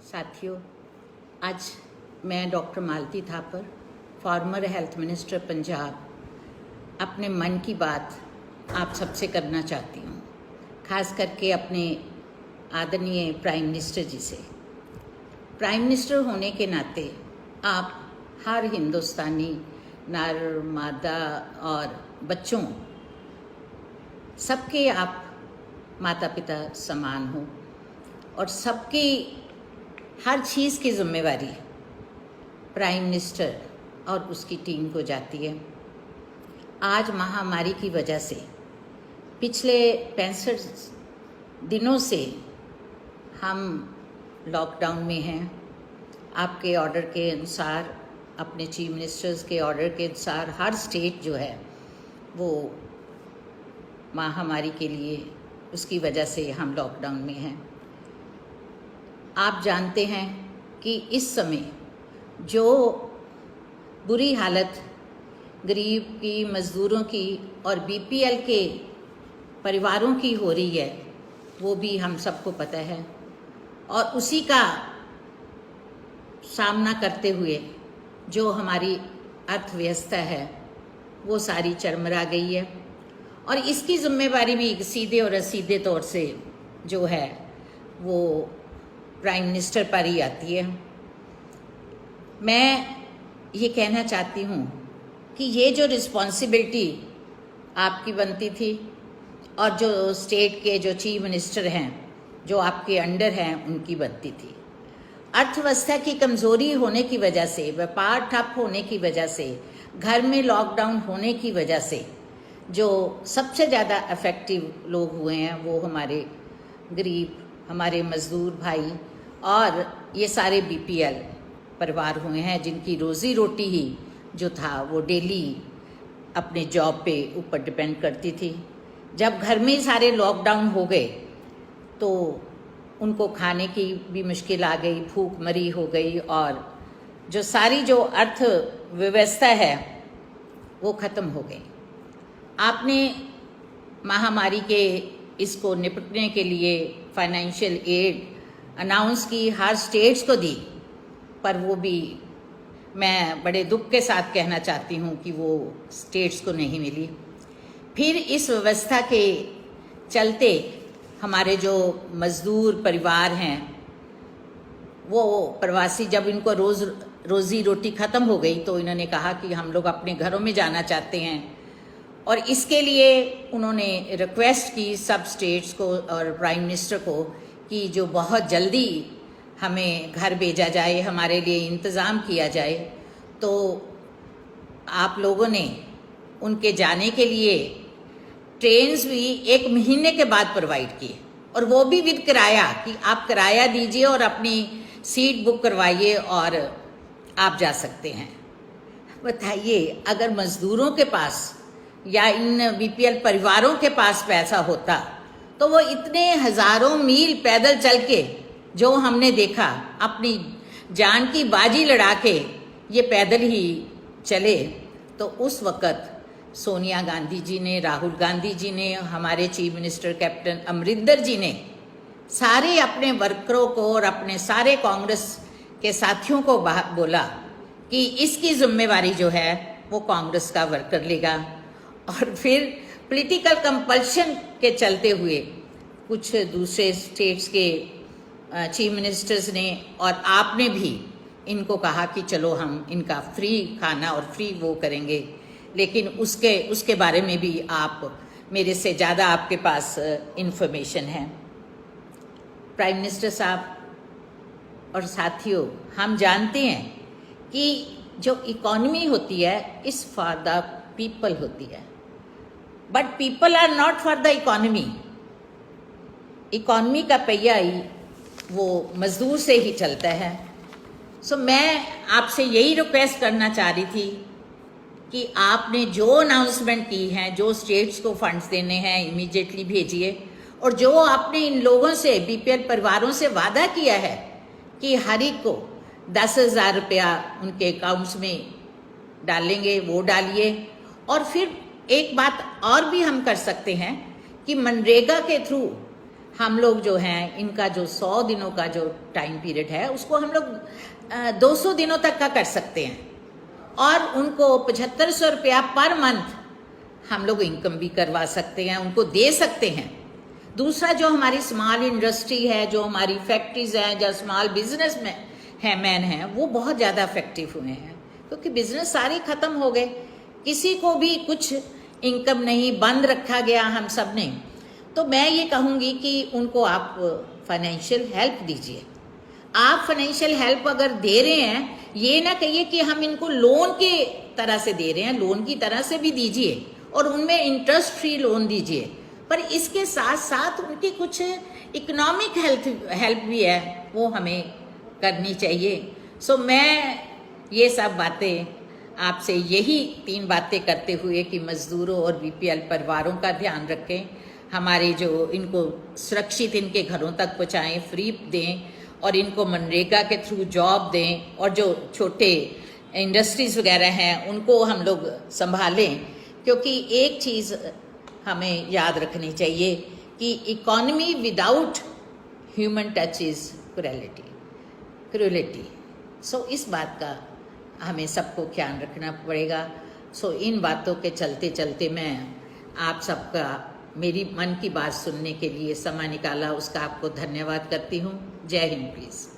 साथियों, आज मैं doctor Malti Thapar, former health minister Punjab, अपने मन की बात आप सबसे करना चाहती हूँ, खास करके अपने आदरणीय प्राइम मिनिस्टर जी से। प्राइम मिनिस्टर होने के नाते आप हर हिंदुस्तानी नर मादा और बच्चों सबके आप माता पिता समान हो और सबकी हर चीज़ की जिम्मेवारी प्राइम मिनिस्टर और उसकी टीम को जाती है। आज महामारी की वजह से पिछले 65 दिनों से हम लॉकडाउन में हैं। आपके ऑर्डर के अनुसार, अपने चीफ मिनिस्टर्स के ऑर्डर के अनुसार हर स्टेट जो है वो महामारी के लिए, उसकी वजह से हम लॉकडाउन में हैं। आप जानते हैं कि इस समय जो बुरी हालत गरीब की, मज़दूरों की और बीपीएल के परिवारों की हो रही है, वो भी हम सबको पता है। और उसी का सामना करते हुए जो हमारी अर्थव्यवस्था है वो सारी चरमरा गई है और इसकी जिम्मेवारी भी सीधे और असीधे तौर से जो है वो प्राइम मिनिस्टर पर ही आती है। मैं ये कहना चाहती हूँ कि ये जो रिस्पॉन्सिबिलिटी आपकी बनती थी और जो स्टेट के जो चीफ मिनिस्टर हैं जो आपके अंडर हैं उनकी बनती थी। अर्थव्यवस्था की कमज़ोरी होने की वजह से, व्यापार ठप होने की वजह से, घर में लॉकडाउन होने की वजह से जो सबसे ज़्यादा अफेक्टिव लोग हुए हैं वो हमारे गरीब, हमारे मज़दूर भाई और ये सारे बीपीएल परिवार हुए हैं जिनकी रोज़ी रोटी ही जो था वो डेली अपने जॉब पे ऊपर डिपेंड करती थी। जब घर में सारे लॉकडाउन हो गए तो उनको खाने की भी मुश्किल आ गई, भूखमरी हो गई और जो सारी जो अर्थव्यवस्था है वो ख़त्म हो गई। आपने महामारी के इसको निपटने के लिए फाइनेंशियल एड अनाउंस की, हर स्टेट्स को दी, पर वो भी मैं बड़े दुख के साथ कहना चाहती हूँ कि वो स्टेट्स को नहीं मिली। फिर इस व्यवस्था के चलते हमारे जो मज़दूर परिवार हैं वो प्रवासी, जब इनको रोज़ी रोटी ख़त्म हो गई तो इन्होंने कहा कि हम लोग अपने घरों में जाना चाहते हैं और इसके लिए उन्होंने रिक्वेस्ट की सब स्टेट्स को और प्राइम मिनिस्टर को कि जो बहुत जल्दी हमें घर भेजा जाए, हमारे लिए इंतज़ाम किया जाए। तो आप लोगों ने उनके जाने के लिए ट्रेन्स भी 1 महीने के बाद प्रोवाइड किए और वो भी विद किराया, कि आप किराया दीजिए और अपनी सीट बुक करवाइए और आप जा सकते हैं। बताइए, अगर मज़दूरों के पास या इन बीपीएल परिवारों के पास पैसा होता तो वो इतने हज़ारों मील पैदल चल के, जो हमने देखा, अपनी जान की बाजी लड़ा के ये पैदल ही चले, तो उस वक़्त सोनिया गांधी जी ने, राहुल गांधी जी ने, हमारे चीफ मिनिस्टर कैप्टन अमरिंदर जी ने सारे अपने वर्करों को और अपने सारे कांग्रेस के साथियों को बोला कि इसकी जिम्मेवारी जो है वो कांग्रेस का वर्कर लेगा। और फिर पॉलिटिकल कंपल्शन के चलते हुए कुछ दूसरे स्टेट्स के चीफ मिनिस्टर्स ने और आपने भी इनको कहा कि चलो हम इनका फ्री खाना और फ्री वो करेंगे, लेकिन उसके बारे में भी आप मेरे से ज़्यादा आपके पास इंफॉर्मेशन है। प्राइम मिनिस्टर साहब और साथियों, हम जानते हैं कि जो इकॉनमी होती है इस फॉर द पीपल होती है, but people are not for the economy. Economy का पहिया ही वो मज़दूर से ही चलता है। सो मैं आपसे यही रिक्वेस्ट करना चाह रही थी कि आपने जो अनाउंसमेंट की हैं, जो स्टेट्स को फंड्स देने हैं, इमीडिएटली भेजिए। और जो आपने इन लोगों से, बीपीएल परिवारों से वादा किया है कि हर एक को 10,000 रुपया उनके अकाउंट्स में डालेंगे, वो डालिए। और फिर एक बात और भी हम कर सकते हैं कि मनरेगा के थ्रू हम लोग जो हैं इनका जो 100 दिनों का जो टाइम पीरियड है उसको हम लोग 200 दिनों तक का कर सकते हैं, और उनको 7500 रुपया पर मंथ हम लोग इनकम भी करवा सकते हैं, उनको दे सकते हैं। दूसरा, जो हमारी स्मॉल इंडस्ट्री है, जो हमारी फैक्ट्रीज हैं, जो स्मॉल बिजनेस में है मैन हैं, वो बहुत ज़्यादा इफेक्टिव हुए हैं, क्योंकि बिजनेस सारे ख़त्म हो गए, किसी को भी कुछ इनकम नहीं, बंद रखा गया हम सब ने। तो मैं ये कहूँगी कि उनको आप फाइनेंशियल हेल्प दीजिए। आप फाइनेंशियल हेल्प अगर दे रहे हैं, ये ना कहिए कि हम इनको लोन के तरह से दे रहे हैं, लोन की तरह से भी दीजिए और उनमें इंटरेस्ट फ्री लोन दीजिए, पर इसके साथ साथ उनकी कुछ इकोनॉमिक हेल्प भी है, वो हमें करनी चाहिए। सो मैं ये सब बातें आपसे, यही 3 बातें करते हुए कि मज़दूरों और बीपीएल परिवारों का ध्यान रखें, हमारे जो इनको सुरक्षित इनके घरों तक पहुँचाएँ, फ्री दें, और इनको मनरेगा के थ्रू जॉब दें, और जो छोटे इंडस्ट्रीज़ वगैरह हैं उनको हम लोग संभालें। क्योंकि एक चीज़ हमें याद रखनी चाहिए कि economy without human touch is cruelty. So इस बात का हमें सबको ख्याल रखना पड़ेगा। सो इन बातों के चलते चलते मैं आप सबका मेरी मन की बात सुनने के लिए समय निकाला, उसका आपको धन्यवाद करती हूँ। जय हिंद। प्लीज़।